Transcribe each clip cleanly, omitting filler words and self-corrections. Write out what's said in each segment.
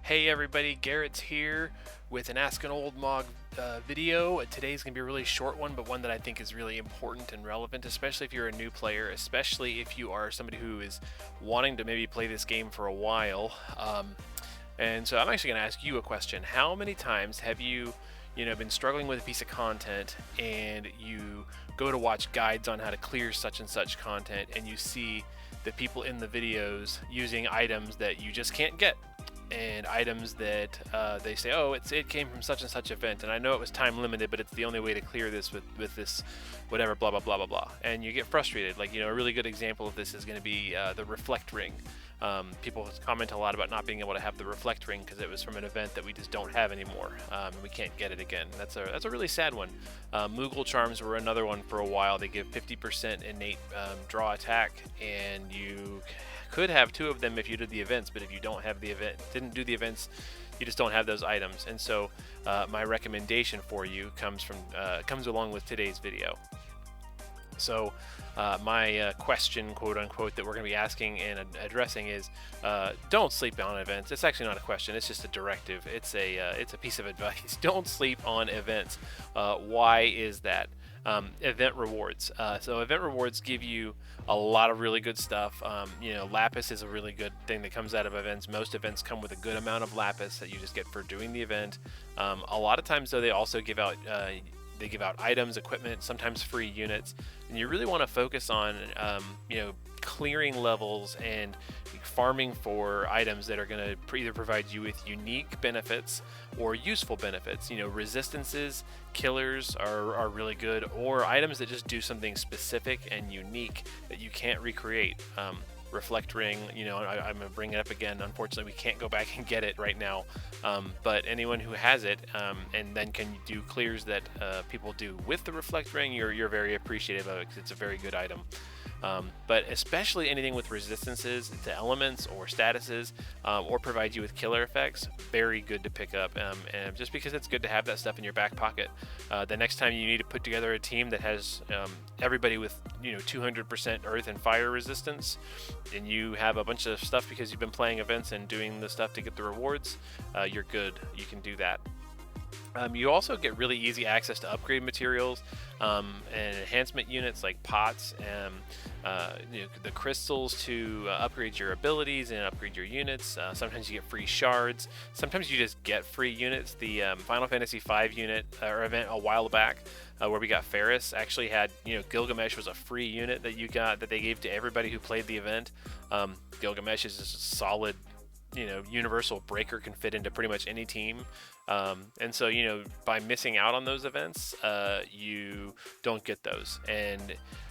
Hey everybody, Garrett's here with an Ask an Old Mog video. Today's going to be a really short one, but one that I think is really important and relevant, especially if you're a new player, especially if you are somebody who is wanting to maybe play this game for a while. And so I'm actually going to ask you a question. How many times have you been struggling with a piece of content and you go to watch guides on how to clear such and such content and you see the people in the videos using items that you just can't get, and items that they say, oh, it came from such and such event, and I know it was time limited, but it's the only way to clear this with this whatever, blah blah blah blah blah, and you get frustrated. Like, a really good example of this is going to be the reflect ring. People comment a lot about not being able to have the reflect ring because it was from an event that we just don't have anymore, and we can't get it again. That's a really sad one. Moogle charms were another one for a while. They give 50% innate draw attack, and you could have two of them if you did the events, but if you didn't do the events, you just don't have those items. And so my recommendation for you comes along with today's video. So my question, quote unquote, that we're going to be asking and addressing is don't sleep on events. It's actually not a question, it's just a directive. It's a piece of advice. Don't sleep on events. Why is that? Event rewards. So event rewards give you a lot of really good stuff. Lapis is a really good thing that comes out of events. Most events come with a good amount of lapis that you just get for doing the event. A lot of times, though, they also give out items, equipment, sometimes free units, and you really want to focus on clearing levels and farming for items that are going to either provide you with unique benefits or useful benefits. Resistances, killers are really good, or items that just do something specific and unique that you can't recreate. Reflect ring, I'm gonna bring it up again. Unfortunately, we can't go back and get it right now, but anyone who has it and then can do clears that people do with the reflect ring, you're very appreciative of it because it's a very good item. But especially anything with resistances to elements or statuses, or provide you with killer effects, very good to pick up. And just because it's good to have that stuff in your back pocket, the next time you need to put together a team that has everybody with 200% earth and fire resistance, and you have a bunch of stuff because you've been playing events and doing the stuff to get the rewards, you're good. You can do that. You also get really easy access to upgrade materials and enhancement units like pots and the crystals to upgrade your abilities and upgrade your units. Sometimes you get free shards. Sometimes you just get free units. The Final Fantasy V unit or event a while back where we got Ferris actually had, Gilgamesh was a free unit that you got that they gave to everybody who played the event. Gilgamesh is just a solid universal breaker, can fit into pretty much any team. And so, by missing out on those events, you don't get those. And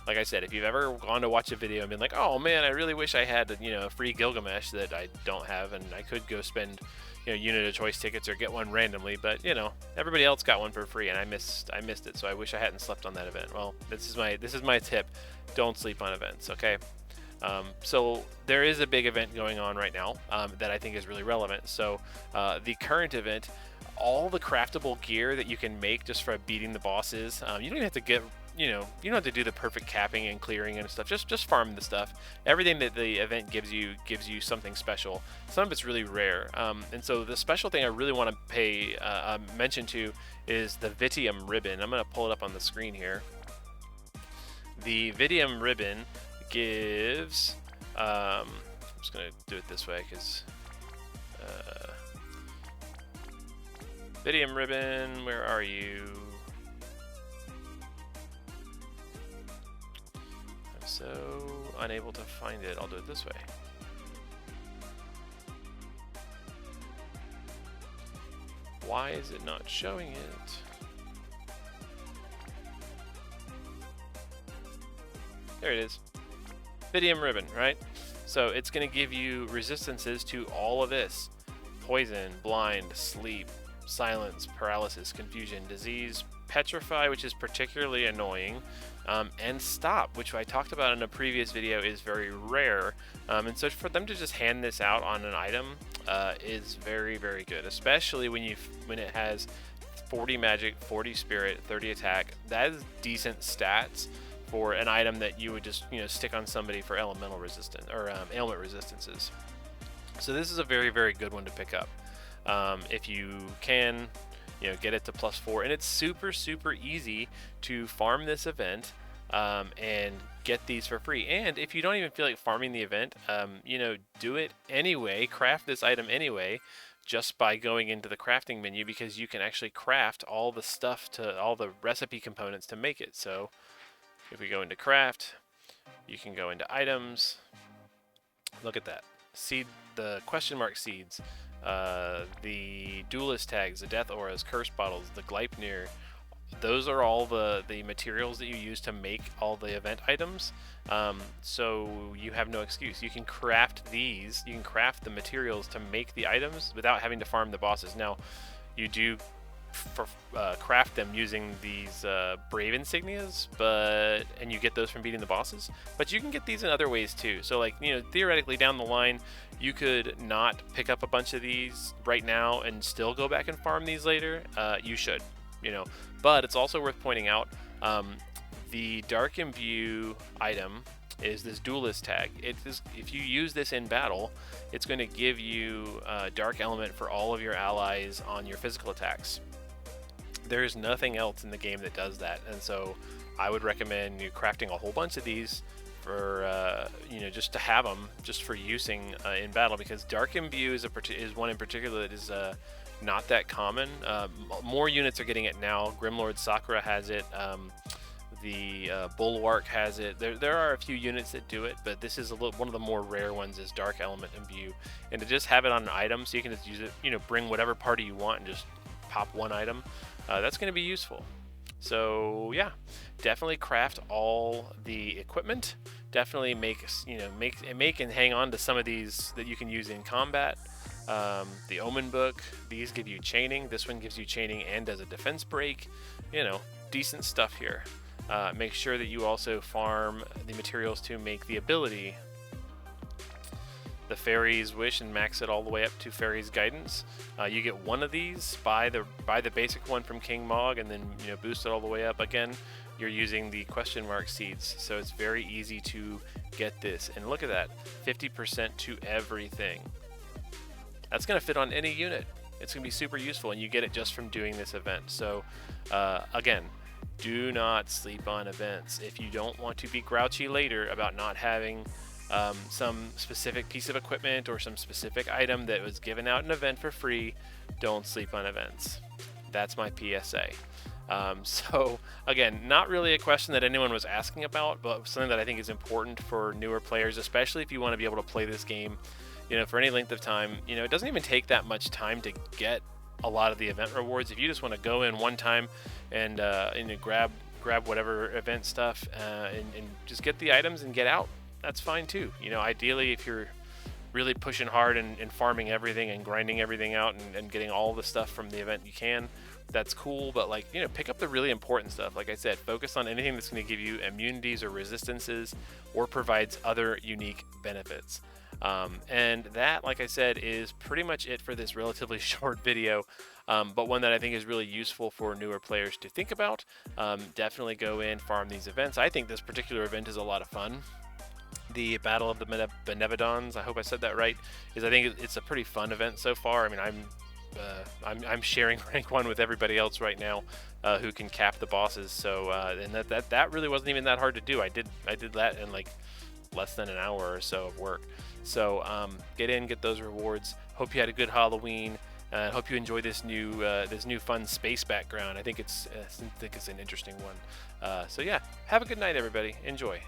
like I said, if you've ever gone to watch a video and been like, oh man, I really wish I had, a free Gilgamesh that I don't have, and I could go spend, unit of choice tickets or get one randomly, but everybody else got one for free and I missed it. So I wish I hadn't slept on that event. Well, this is my tip. Don't sleep on events. Okay. So there is a big event going on right now that I think is really relevant. So the current event, all the craftable gear that you can make just for beating the bosses, you don't even have to get, you don't have to do the perfect capping and clearing and stuff. Just farm the stuff. Everything that the event gives you something special. Some of it's really rare. And so the special thing I really want to pay mention to is the Vitium ribbon. I'm going to pull it up on the screen here. The Vitium ribbon gives I'm just gonna do it this way because Vitium ribbon, where are you? I'm so unable to find it. I'll do it this way. Why is it not showing it? There it is. Vitium ribbon, right? So it's going to give you resistances to all of this: poison, blind, sleep, silence, paralysis, confusion, disease, petrify, which is particularly annoying, and stop, which I talked about in a previous video is very rare. And so for them to just hand this out on an item is very, very good, especially when it has 40 magic, 40 spirit, 30 attack. That is decent stats for an item that you would just stick on somebody for elemental resistance or ailment resistances. So this is a very, very good one to pick up. if you can, get it to +4. And it's super easy to farm this event and get these for free. And if you don't even feel like farming the event, do it anyway, craft this item anyway, just by going into the crafting menu, because you can actually craft all the stuff, to all the recipe components to make it. So if we go into craft, you can go into items. Look at that. Seed, the question mark seeds, the duelist tags, the death auras, curse bottles, the Gleipnir. Those are all the materials that you use to make all the event items. So you have no excuse. You can craft these. You can craft the materials to make the items without having to farm the bosses. Now, you do craft them using these brave insignias, and you get those from beating the bosses. But you can get these in other ways too. So like, theoretically down the line, you could not pick up a bunch of these right now and still go back and farm these later. You should, But it's also worth pointing out, the Dark Imbue item is this duelist tag. If you use this in battle, it's going to give you Dark Element for all of your allies on your physical attacks. There's nothing else in the game that does that, and so I would recommend you crafting a whole bunch of these for just to have them just for using in battle, because Dark Imbue is one in particular that is not that common. More units are getting it now. Grimlord Sakura has it. The Bulwark has it. There are a few units that do it, but this is one of the more rare ones is Dark Element Imbue. And to just have it on an item, so you can just use it, bring whatever party you want and just pop one item, that's going to be useful. So yeah, definitely craft all the equipment. Definitely make and hang on to some of these that you can use in combat. The Omen book, these give you chaining. This one gives you chaining and does a defense break. Decent stuff here. Make sure that you also farm the materials to make the ability, the Fairy's Wish, and max it all the way up to Fairy's Guidance. You get one of these, buy the basic one from King Mog, and then boost it all the way up. Again, you're using the question mark seeds, so it's very easy to get this. And look at that, 50% to everything. That's going to fit on any unit. It's going to be super useful, and you get it just from doing this event. So again, do not sleep on events. If you don't want to be grouchy later about not having some specific piece of equipment or some specific item that was given out in an event for free, don't sleep on events. That's my PSA. So again, not really a question that anyone was asking about, but something that I think is important for newer players, especially if you want to be able to play this game for any length of time. It doesn't even take that much time to get a lot of the event rewards. If you just want to go in one time and grab whatever event stuff and just get the items and get out, that's fine too. Ideally, if you're really pushing hard and farming everything and grinding everything out and getting all the stuff from the event you can, that's cool. But pick up the really important stuff. Like I said, focus on anything that's going to give you immunities or resistances or provides other unique benefits. And that, like I said, is pretty much it for this relatively short video, but one that I think is really useful for newer players to think about. Definitely go in, farm these events. I think this particular event is a lot of fun. The Battle of the Benevodons, I hope I said that right, I think it's a pretty fun event so far. I mean, I'm sharing rank 1 with everybody else right now who can cap the bosses. So and that really wasn't even that hard to do. I did that in like less than an hour or so of work. So get in, get those rewards. Hope you had a good Halloween. Hope you enjoy this new fun space background. I think it's an interesting one. So yeah, have a good night, everybody. Enjoy.